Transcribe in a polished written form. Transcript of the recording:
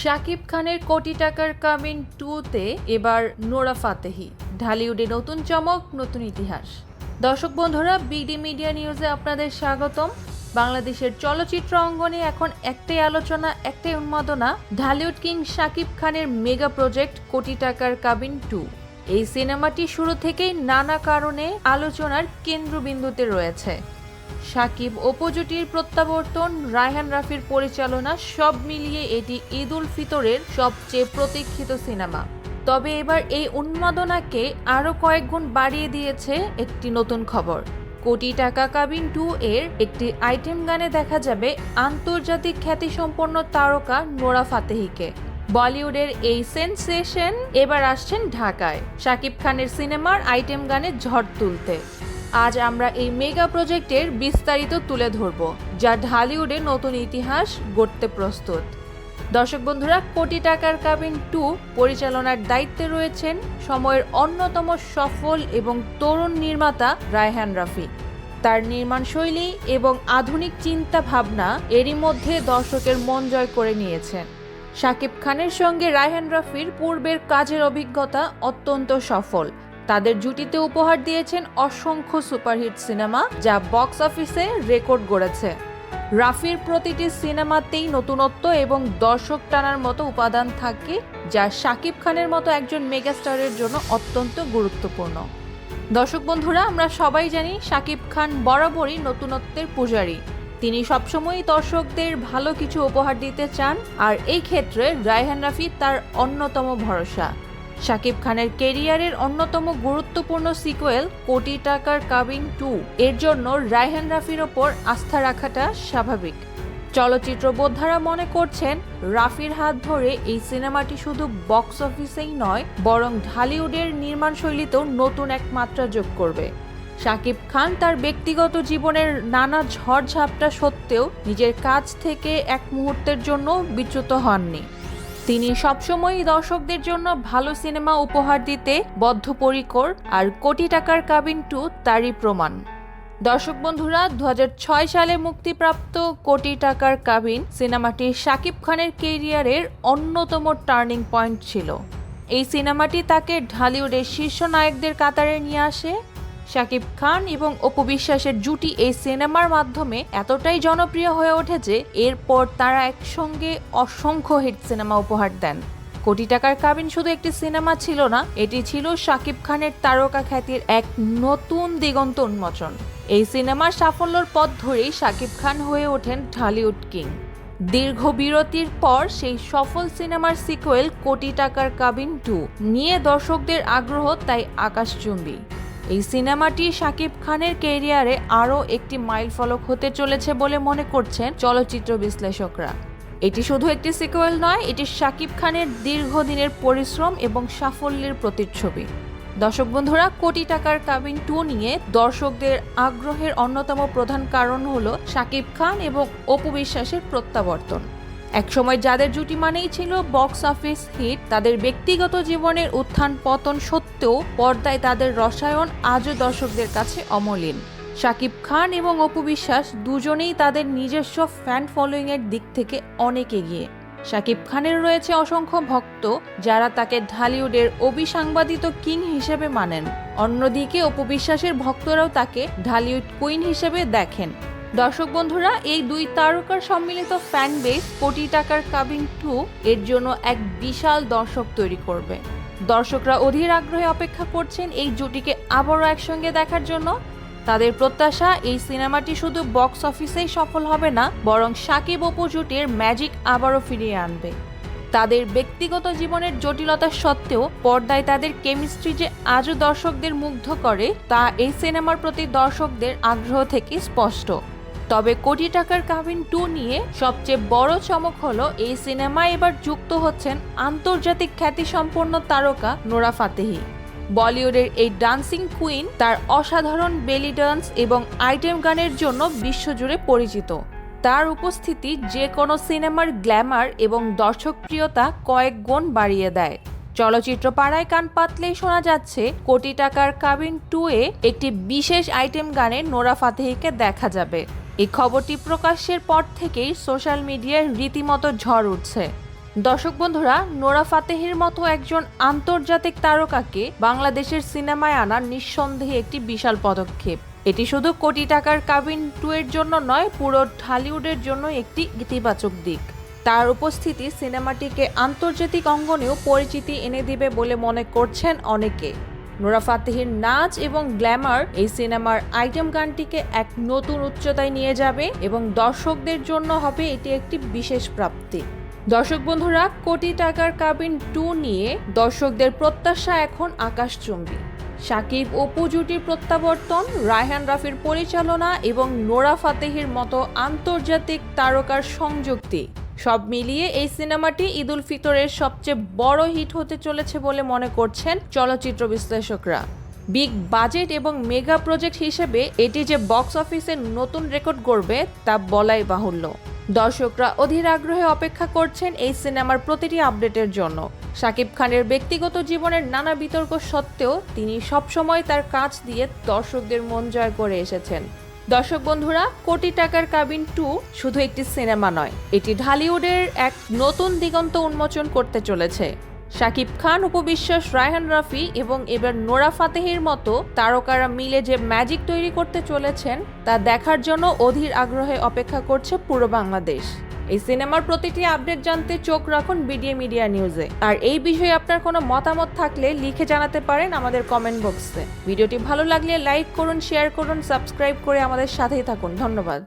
শাকিব খানের কোটি টাকার কাবিন 2-তে এবার নোরা ফাতেহি। ঢালিউডে নতুন চমক, নতুন ইতিহাস। দর্শক বন্ধুরা, বিডি মিডিয়া নিউজে আপনাদের স্বাগতম। বাংলাদেশের চলচ্চিত্র অঙ্গনে এখন একটাই আলোচনা, একটাই উন্মাদনা। ঢালিউড কিং শাকিব খানের মেগা প্রজেক্ট কোটি টাকার কাবিন 2। এই সিনেমাটি শুরু থেকেই নানা কারণে আলোচনার কেন্দ্রবিন্দুতে রয়েছে। শাকিব অপু জুটির প্রত্যাবর্তন, রায়হান রাফির পরিচালনা, সব মিলিয়ে এটি ঈদ উল ফিতরের সবচেয়ে প্রতীক্ষিত সিনেমা। তবে এবার এই উন্মাদনাকে আরও কয়েক গুণ বাড়িয়ে দিয়েছে একটি নতুন খবর। কোটি টাকা কাবিন 2 এর একটি আইটেম গানে দেখা যাবে আন্তর্জাতিক খ্যাতিসম্পন্ন তারকা নোরা ফাতেহিকে। বলিউডের এই সেনসেশন এবার আসছেন ঢাকায় শাকিব খানের সিনেমার আইটেম গানে ঝড় তুলতে। আজ আমরা এই মেগা প্রজেক্টের বিস্তারিত তুলে ধরব, যা ঢালিউডে নতুন ইতিহাস গড়তে প্রস্তুত। দর্শক বন্ধুরা, কোটি টাকার কাবিন 2 পরিচালনার দায়িত্বে রয়েছেন সময়ের অন্যতম সফল এবং তরুণ নির্মাতা রায়হান রাফি। তার নির্মাণ শৈলী এবং আধুনিক চিন্তা ভাবনা এরই মধ্যে দর্শকের মন জয় করে নিয়েছেন। শাকিব খানের সঙ্গে রায়হান রাফির পূর্বের কাজের অভিজ্ঞতা অত্যন্ত সফল। তাদের জুটিতে উপহার দিয়েছেন অসংখ্য সুপারহিট সিনেমা, যা বক্স অফিসে রেকর্ড গড়েছে। রাফির প্রতিটি সিনেমাতেই নতুনত্ব এবং দর্শক টানার মতো উপাদান থাকে, যা শাকিব খানের মতো একজন মেগাস্টারের জন্য অত্যন্ত গুরুত্বপূর্ণ। দর্শক বন্ধুরা, আমরা সবাই জানি শাকিব খান বরাবরই নতুনত্বের পূজারী। তিনি সবসময়ই দর্শকদের ভালো কিছু উপহার দিতে চান, আর এই ক্ষেত্রে রায়হান রাফি তার অন্যতম ভরসা। শাকিব খানের কেরিয়ারের অন্যতম গুরুত্বপূর্ণ সিকুয়েল কোটি টাকার কাবিন 2 এর জন্য রায়হান রাফির ওপর আস্থা রাখাটা স্বাভাবিক। চলচ্চিত্র বোদ্ধারা মনে করছেন, রাফির হাত ধরে এই সিনেমাটি শুধু বক্স অফিসেই নয়, বরং ঢালিউডের নির্মাণ শৈলীতেও নতুন এক মাত্রা যোগ করবে। শাকিব খান তার ব্যক্তিগত জীবনের নানা ঝড়ঝাপটা সত্ত্বেও নিজের কাজ থেকে এক মুহূর্তের জন্য বিচ্যুত হননি। তিনি সবসময়ই দর্শকদের জন্য ভালো সিনেমা উপহার দিতে বদ্ধপরিকর, আর কোটি টাকার কাবিন 2 তারই প্রমাণ। দর্শক বন্ধুরা, 2006 সালে মুক্তিপ্রাপ্ত কোটি টাকার কাবিন সিনেমাটি শাকিব খানের ক্যারিয়ারের অন্যতম টার্নিং পয়েন্ট ছিল। এই সিনেমাটি তাকে ঢালিউডের শীর্ষ নায়কদের কাতারে নিয়ে আসে। শাকিব খান এবং অপু বিশ্বাসের জুটি এই সিনেমার মাধ্যমে এতটাই জনপ্রিয় হয়ে ওঠে যে এরপর তারা একসঙ্গে অসংখ্য হিট সিনেমা উপহার দেন। কোটি টাকার কাবিন শুধু একটি সিনেমা ছিল না, এটি ছিল শাকিব খানের তারকা খ্যাতির এক নতুন দিগন্ত উন্মোচন। এই সিনেমার সাফল্যের পথ ধরেই শাকিব খান হয়ে ওঠেন ঢালিউড কিং। দীর্ঘ বিরতির পর সেই সফল সিনেমার সিকুয়েল কোটি টাকার কাবিন 2 নিয়ে দর্শকদের আগ্রহ তাই আকাশচুম্বী। এই সিনেমাটি শাকিব খানের ক্যারিয়ারে আরও একটি মাইলফলক হতে চলেছে বলে মনে করছেন চলচ্চিত্র বিশ্লেষকরা। এটি শুধু একটি সিকুয়েল নয়, এটি শাকিব খানের দীর্ঘদিনের পরিশ্রম এবং সাফল্যের প্রতিচ্ছবি। দর্শক বন্ধুরা, কোটি টাকার কাবিন 2 নিয়ে দর্শকদের আগ্রহের অন্যতম প্রধান কারণ হলো শাকিব খান এবং অপু বিশ্বাসের প্রত্যাবর্তন। একসময় যাদের জুটি মানেই ছিল বক্স অফিস হিট, তাদের ব্যক্তিগত জীবনের উত্থান পতন সত্ত্বেও পর্দায় তাদের রসায়ন আজও দর্শকদের কাছে অমলিন। শাকিব খান এবং অপু বিশ্বাস দুজনেই তাদের নিজস্ব ফ্যান ফলোয়িং এর দিক থেকে অনেক এগিয়ে। শাকিব খানের রয়েছে অসংখ্য ভক্ত, যারা তাকে ঢালিউডের অবিসাংবাদিত কিং হিসেবে মানেন। অন্যদিকে অপু বিশ্বাসের ভক্তরাও তাকে ঢালিউড কুইন হিসেবে দেখেন। দর্শক বন্ধুরা, এই দুই তারকার সম্মিলিত ফ্যান বেস কোটি টাকার কাবিন 2 এর জন্য এক বিশাল দর্শক তৈরি করবে। দর্শকরা অধীর আগ্রহে অপেক্ষা করছেন এই জুটিকে আবারও একসঙ্গে দেখার জন্য। তাদের প্রত্যাশা, এই সিনেমাটি শুধু বক্স অফিসেই সফল হবে না, বরং শাকিব অপু জুটির ম্যাজিক আবারও ফিরিয়ে আনবে। তাদের ব্যক্তিগত জীবনের জটিলতা সত্ত্বেও পর্দায় তাদের কেমিস্ট্রি যে আজও দর্শকদের মুগ্ধ করে, তা এই সিনেমার প্রতি দর্শকদের আগ্রহ থেকে স্পষ্ট। তবে কোটি টাকার কাবিন 2 নিয়ে সবচেয়ে বড় চমক হলো, এই সিনেমায় এবার যুক্ত হচ্ছেন আন্তর্জাতিক খ্যাতিসম্পন্ন তারকা নোরা ফাতেহি। বলিউডের এই ডান্সিং কুইন তার অসাধারণ বেলি ডান্স এবং আইটেম গানের জন্য বিশ্বজুড়ে পরিচিত। তার উপস্থিতি যে কোনো সিনেমার গ্ল্যামার এবং দর্শকপ্রিয়তা কয়েক গুণ বাড়িয়ে দেয়। চলচ্চিত্র পাড়ায় কান পাতলেই শোনা যাচ্ছে, কোটি টাকার কাবিন 2 এ একটি বিশেষ আইটেম গানে নোরা ফাতেহিকে দেখা যাবে। এই খবরটি প্রকাশের পর থেকেই সোশ্যাল মিডিয়ায় রীতিমতো ঝড় উঠছে। দর্শক বন্ধুরা, নোরা ফাতেহির মতো একজন আন্তর্জাতিক তারকাকে বাংলাদেশের সিনেমায় আনা নিঃসন্দেহে একটি বিশাল পদক্ষেপ। এটি শুধু কোটি টাকার কাবিন 2 এর জন্য নয়, পুরো ঢালিউডের জন্য একটি ইতিবাচক দিক। তার উপস্থিতি সিনেমাটিকে আন্তর্জাতিক অঙ্গনেও পরিচিতি এনে দিবে বলে মনে করছেন অনেকে। নোরা ফাতেহির নাচ এবং গ্ল্যামার এই সিনেমার আইটেম গানটিকে এক নতুন উচ্চতায় নিয়ে যাবে এবং দর্শকদের জন্য হবে এটি একটি বিশেষ প্রাপ্তি। দর্শক বন্ধুরা, কোটি টাকার কাবিন 2 নিয়ে দর্শকদের প্রত্যাশা এখন আকাশচুম্বী। শাকিব অপু জুটির প্রত্যাবর্তন, রায়হান রাফির পরিচালনা এবং নোরা ফাতেহির মতো আন্তর্জাতিক তারকার সংযুক্তি সব মিলিয়ে এই সিনেমাটি ঈদুল ফিতরের সবচেয়ে বড় হিট হতে চলেছে বলে মনে করছেন চলচ্চিত্র বিশ্লেষকরা। বিগ বাজেট এবং মেগা প্রজেক্ট হিসেবে এটি যে বক্স অফিসে নতুন রেকর্ড গড়বে তা বলাই বাহুল্য। দর্শকরা অধীর আগ্রহে অপেক্ষা করছেন এই সিনেমার প্রতিটি আপডেটের জন্য। শাকিব খানের ব্যক্তিগত জীবনের নানা বিতর্ক সত্ত্বেও তিনি সবসময় তার কাজ দিয়ে দর্শকদের মন জয় করে এসেছেন। দর্শক বন্ধুরা, কোটি টাকার কাবিন 2 শুধু একটি সিনেমা নয়, এটি ঢালিউডের এক নতুন দিগন্ত উন্মোচন করতে চলেছে। শাকিব খান, উপবিশ্বাস, রায়হান রাফি এবং এবার নোরা ফাতেহির মতো তারকারা মিলে যে ম্যাজিক তৈরি করতে চলেছেন তা দেখার জন্য অধীর আগ্রহে অপেক্ষা করছে পুরো বাংলাদেশ। এই সিনেমার প্রতিটি আপডেট জানতে চোখ রাখুন বিডিএ মিডিয়া নিউজে। আর এই বিষয়ে আপনার কোনো মতামত থাকলে লিখে জানাতে পারেন আমাদের কমেন্ট বক্সে। ভিডিওটি ভালো লাগলে লাইক করুন, শেয়ার করুন, সাবস্ক্রাইব করে আমাদের সাথেই থাকুন। ধন্যবাদ।